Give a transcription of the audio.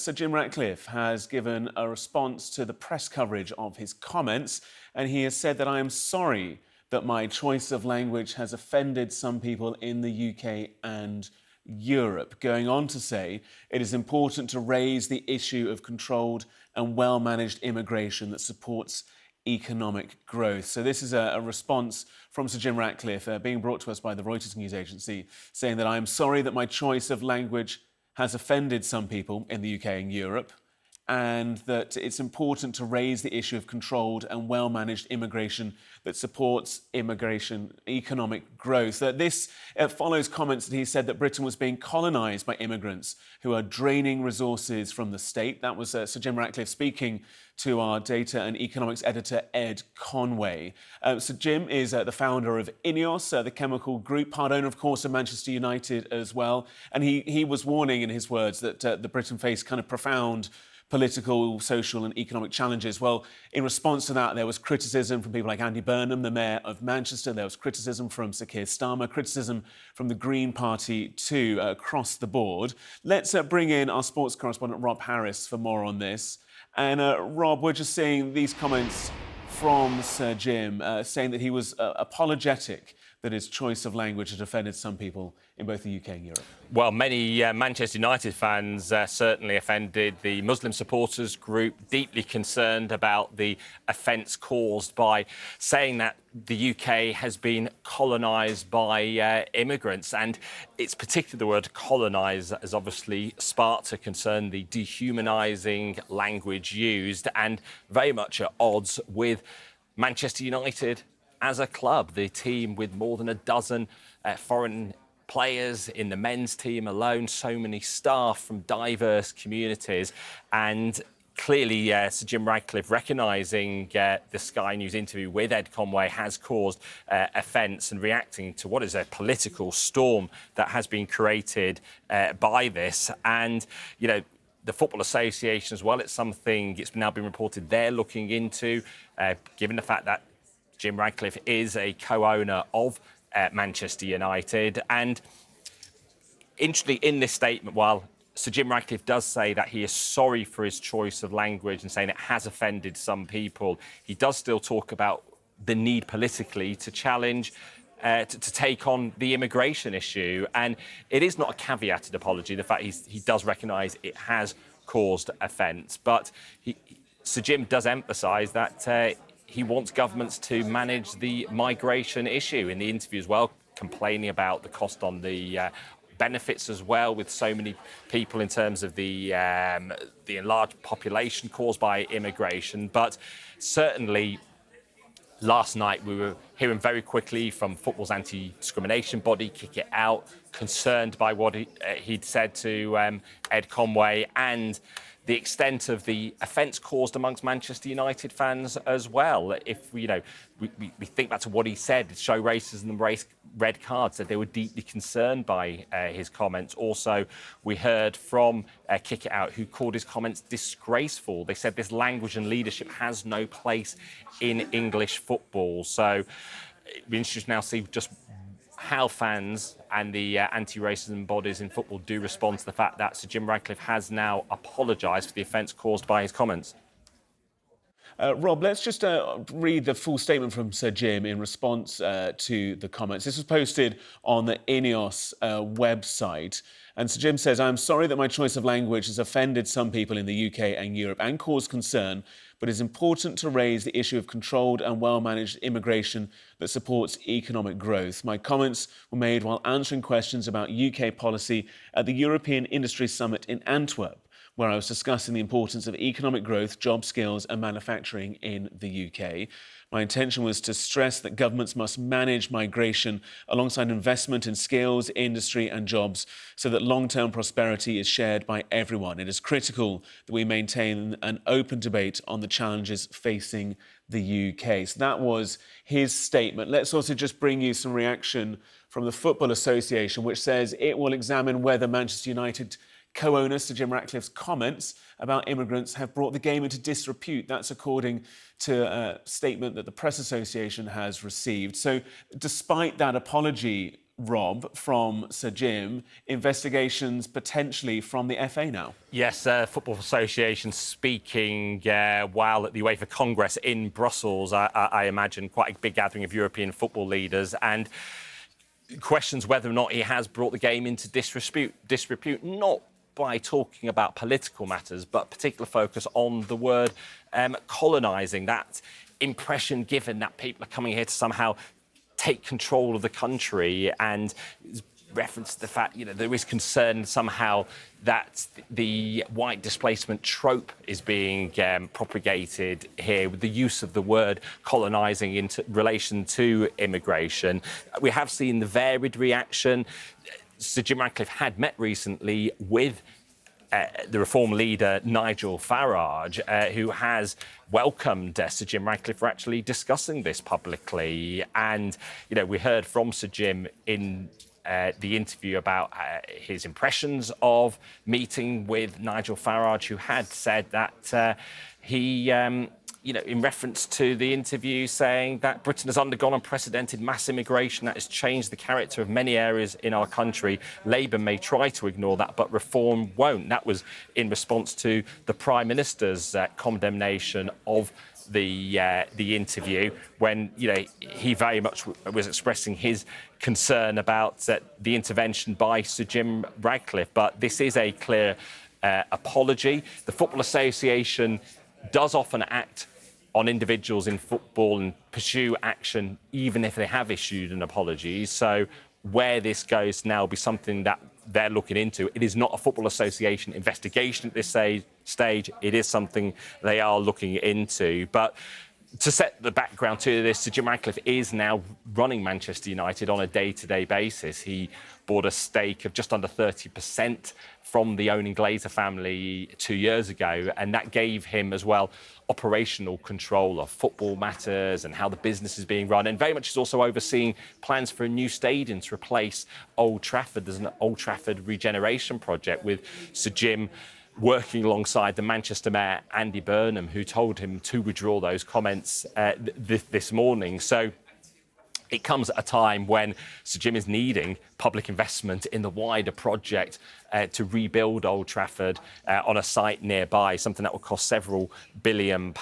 Sir Jim Ratcliffe has given a response to the press coverage of his comments, and he has said that I am sorry that my choice of language has offended some people in the UK and Europe, going on to say it is important to raise the issue of controlled and well-managed immigration that supports economic growth. So this is a response from Sir Jim Ratcliffe being brought to us by the Reuters news agency, saying that I am sorry that my choice of language has offended some people in the UK and Europe, and that it's important to raise the issue of controlled and well-managed immigration that supports economic growth. This follows comments that he said that Britain was being colonised by immigrants who are draining resources from the state. That was Sir Jim Ratcliffe speaking to our data and economics editor, Ed Conway. Sir Jim is the founder of INEOS, the chemical group, part owner, of course, of Manchester United as well. And he was warning, in his words, that the Britain faced kind of profound political, social and economic challenges. Well, in response to that, there was criticism from people like Andy Burnham, the Mayor of Manchester. There was criticism from Sir Keir Starmer, criticism from the Green Party too, across the board. Let's bring in our sports correspondent, Rob Harris, for more on this. And Rob, we're just seeing these comments from Sir Jim saying that he was apologetic that his choice of language had offended some people in both the UK and Europe. Well, many Manchester United fans certainly offended the Muslim supporters group, deeply concerned about the offence caused by saying that the UK has been colonised by immigrants. And it's particularly the word colonise that has obviously sparked a concern, the dehumanising language used, and very much at odds with Manchester United as a club, the team with more than a dozen foreign players in the men's team alone, so many staff from diverse communities, and clearly Sir Jim Ratcliffe, recognising the Sky News interview with Ed Conway, has caused offence and reacting to what is a political storm that has been created by this. And, you know, the Football Association as well, it's something it's now been reported they're looking into, given the fact that Jim Ratcliffe is a co-owner of Manchester United. And interestingly, in this statement, while Sir Jim Ratcliffe does say that he is sorry for his choice of language and saying it has offended some people, he does still talk about the need politically to challenge, to take on the immigration issue. And it is not a caveated apology, the fact he does recognise it has caused offence. But Sir Jim does emphasise that he wants governments to manage the migration issue. In the interview as well, complaining about the cost on the benefits as well, with so many people in terms of the enlarged population caused by immigration. But certainly last night we were hearing very quickly from football's anti-discrimination body, Kick It Out, concerned by what he'd said to Ed Conway, and the extent of the offence caused amongst Manchester United fans as well. If we think back to what he said, show racism and race red cards, that they were deeply concerned by his comments. Also, we heard from Kick It Out, who called his comments disgraceful. They said this language and leadership has no place in English football. So it'd be interesting now to see just how fans and the anti-racism bodies in football do respond to the fact that Sir Jim Ratcliffe has now apologised for the offence caused by his comments. Rob, let's just read the full statement from Sir Jim in response to the comments. This was posted on the INEOS website. And Sir Jim says, I am sorry that my choice of language has offended some people in the UK and Europe and caused concern, but it's important to raise the issue of controlled and well-managed immigration that supports economic growth. My comments were made while answering questions about UK policy at the European Industry Summit in Antwerp, where I was discussing the importance of economic growth, job skills and manufacturing in the UK. My intention was to stress that governments must manage migration alongside investment in skills, industry and jobs so that long-term prosperity is shared by everyone. It is critical that we maintain an open debate on the challenges facing the UK. So that was his statement. Let's also just bring you some reaction from the Football Association, which says it will examine whether Manchester United co-owner Sir Jim Ratcliffe's comments about immigrants have brought the game into disrepute. That's according to a statement that the Press Association has received. So despite that apology, Rob, from Sir Jim, investigations potentially from the FA now. Yes, Football Association speaking while at the UEFA Congress in Brussels, I imagine quite a big gathering of European football leaders, and questions whether or not he has brought the game into disrepute, not by talking about political matters, but particular focus on the word colonising, that impression given that people are coming here to somehow take control of the country, and reference to the fact, there is concern somehow that the white displacement trope is being propagated here with the use of the word colonising in relation to immigration. We have seen the varied reaction. Sir Jim Ratcliffe had met recently with the Reform leader Nigel Farage, who has welcomed Sir Jim Ratcliffe for actually discussing this publicly. And, we heard from Sir Jim in the interview about his impressions of meeting with Nigel Farage, who had said that he in reference to the interview, saying that Britain has undergone unprecedented mass immigration that has changed the character of many areas in our country. Labour may try to ignore that, but Reform won't. That was in response to the Prime Minister's condemnation of the interview, when he very much was expressing his concern about the intervention by Sir Jim Ratcliffe. But this is a clear apology. The Football Association does often act on individuals in football and pursue action even if they have issued an apology. So where this goes now will be something that they're looking into. It is not a Football Association investigation at this stage. It is something they are looking into. But to set the background to this, Sir Jim Ratcliffe is now running Manchester United on a day-to-day basis. He bought a stake of just under 30% from the owning Glazer family 2 years ago, and that gave him as well operational control of football matters and how the business is being run, and very much is also overseeing plans for a new stadium to replace Old Trafford. There's an Old Trafford regeneration project with Sir Jim working alongside the Manchester Mayor, Andy Burnham, who told him to withdraw those comments this morning. So it comes at a time when Sir Jim is needing public investment in the wider project to rebuild Old Trafford on a site nearby, something that will cost several £billion.